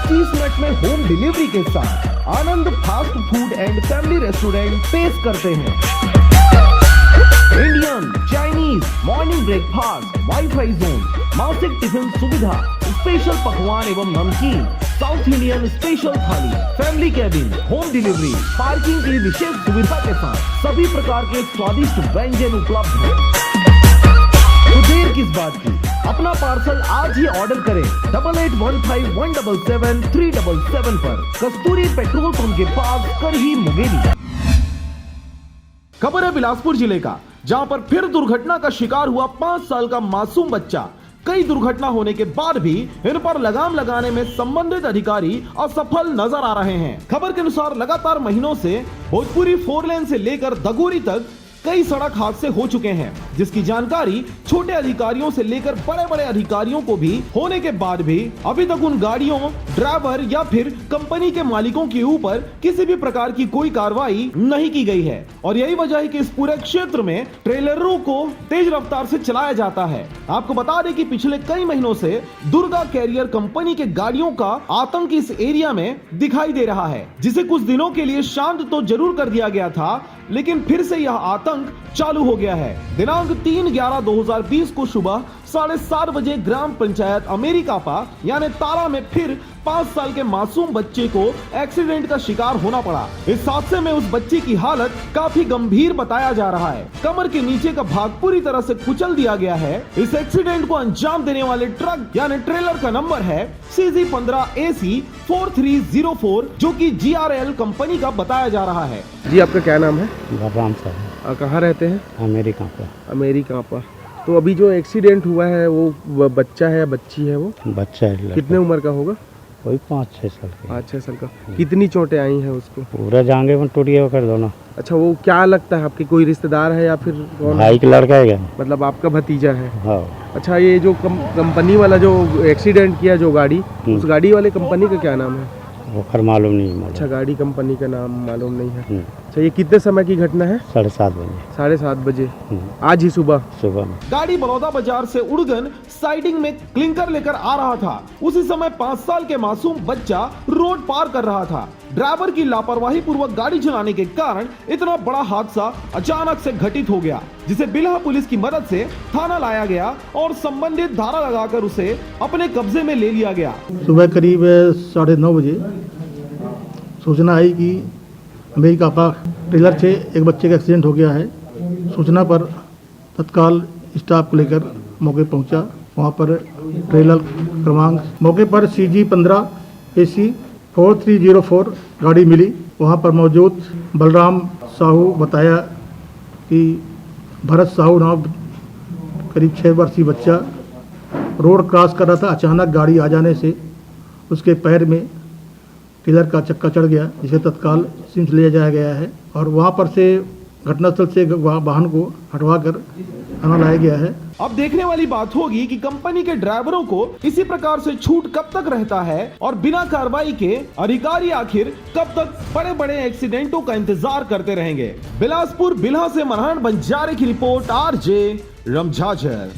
30 minute में home delivery के साथ Anand fast food and family restaurant पेश करते हैं। Indian, Chinese, morning breakfast, wifi zone, मासिक टिफिन सुविधा, स्पेशल पकवान एवं नमकीन, south Indian special thali, family cabin, home delivery, parking की विशेष सुविधा के साथ सभी प्रकार के स्वादिष्ट व्यंजन उपलब्ध हैं। तो देर किस बात की, अपना पार्सल आज ही ऑर्डर करें 8815177377 पर कस्तूरी पेट्रोल पंप के पास करही मुंगेली। खबर है बिलासपुर जिले का, जहां पर फिर दुर्घटना का शिकार हुआ 5 साल का मासूम बच्चा। कई दुर्घटना होने के बाद भी इन पर लगाम लगाने में संबंधित अधिकारी असफल नजर आ रहे हैं। खबर के अनुसार लगातार महीनों से भोजपुरी 4 लेन से लेकर दगोरी तक कई सड़क हादसे हो चुके हैं, जिसकी जानकारी छोटे अधिकारियों से लेकर बड़े बड़े अधिकारियों को भी होने के बाद भी अभी तक उन गाड़ियों, ड्राइवर या फिर कंपनी के मालिकों के ऊपर किसी भी प्रकार की कोई कार्रवाई नहीं की गई है। और यही वजह है कि इस पूरे क्षेत्र में ट्रेलरों को तेज रफ्तार से चलाया जाता है। आपको बता दें कि पिछले कई महीनों से दुर्गा कैरियर कंपनी के गाड़ियों का आतंक इस एरिया में दिखाई दे रहा है, जिसे कुछ दिनों के लिए शांत तो जरूर कर दिया गया था, लेकिन फिर से यह आतंक चालू हो गया है। दिनांक 3/11/2020 को सुबह 7:30 बजे ग्राम पंचायत अमेरिकापा यानी तारा में फिर 5 साल के मासूम बच्चे को एक्सीडेंट का शिकार होना पड़ा। इस हादसे में उस बच्चे की हालत काफी गंभीर बताया जा रहा है। कमर के नीचे का भाग पूरी तरह से कुचल दिया गया है। इस एक्सीडेंट को अंजाम देने वाले ट्रक यानी ट्रेलर का नंबर है CG15AC4304, जो कि GRL कंपनी का बताया जा रहा है। जी, आपका क्या नाम है? राम साहब, कहाँ रहते हैं? अमेरिका पर। अमेरिका पर। तो अभी जो एक्सीडेंट हुआ है वो बच्चा है या बच्ची है? वो बच्चा है। कितने उम्र का होगा? वही 5-6 साल का। 5-6 साल का। कितनी चोटें आई हैं उसको? पूरा जांघे में टूटिए कर दो ना। अच्छा, वो क्या लगता है आपके कोई रिश्तेदार है या फिर कौन? भाई का लड़का है क्या? मतलब आपका भतीजा है? हाँ। अच्छा, ये जो कंपनी वाला जो एक्सीडेंट किया जो गाड़ी, उस गाड़ी वाले कंपनी का क्या नाम है? वो खैर मालूम नहीं। अच्छा, गाड़ी कंपनी का नाम मालूम नहीं है। अच्छा, ये कितने समय की घटना है? 7:30 बजे। 7:30 बजे आज ही सुबह में गाड़ी बड़ौदा बाजार से उड़गन साइडिंग में क्लिंकर लेकर आ रहा था। उसी समय 5 साल के मासूम बच्चा रोड पार कर रहा था। ड्राइवर की लापरवाही पूर्वक गाड़ी चलाने के कारण इतना बड़ा हादसा अचानक से घटित हो गया, जिसे बिल्हा पुलिस की मदद से थाना लाया गया और संबंधित धारा लगाकर उसे अपने कब्जे में ले लिया गया। सुबह करीब 9:30 बजे सूचना आई कि अमेरिका पाक ट्रेलर से एक बच्चे का एक्सीडेंट हो गया है। सूचना पर तत्काल स्टाफ को लेकर मौके पहुंचा। वहां पर ट्रेलर क्रमांक मौके पर CG15AC4304 गाड़ी मिली। वहां पर मौजूद बलराम साहू बताया कि भरत साहू नाम करीब 6 वर्षीय बच्चा रोड क्रॉस कर रहा था। अचानक गाड़ी आ जाने से उसके पैर में ट्रेलर का चक्का चढ़ गया, जिसे तत्काल सिम्स ले जाया गया है और वहां पर से घटनास्थल से वाहन को हटवाकर थाना लाया गया है। अब देखने वाली बात होगी कि कंपनी के ड्राइवरों को इसी प्रकार से छूट कब तक रहता है और बिना कार्रवाई के अधिकारी आखिर कब तक बड़े बड़े एक्सीडेंटों का इंतजार करते रहेंगे। बिलासपुर बिल्हा से मनहन बंजारे की रिपोर्ट, RJ रमझाझर।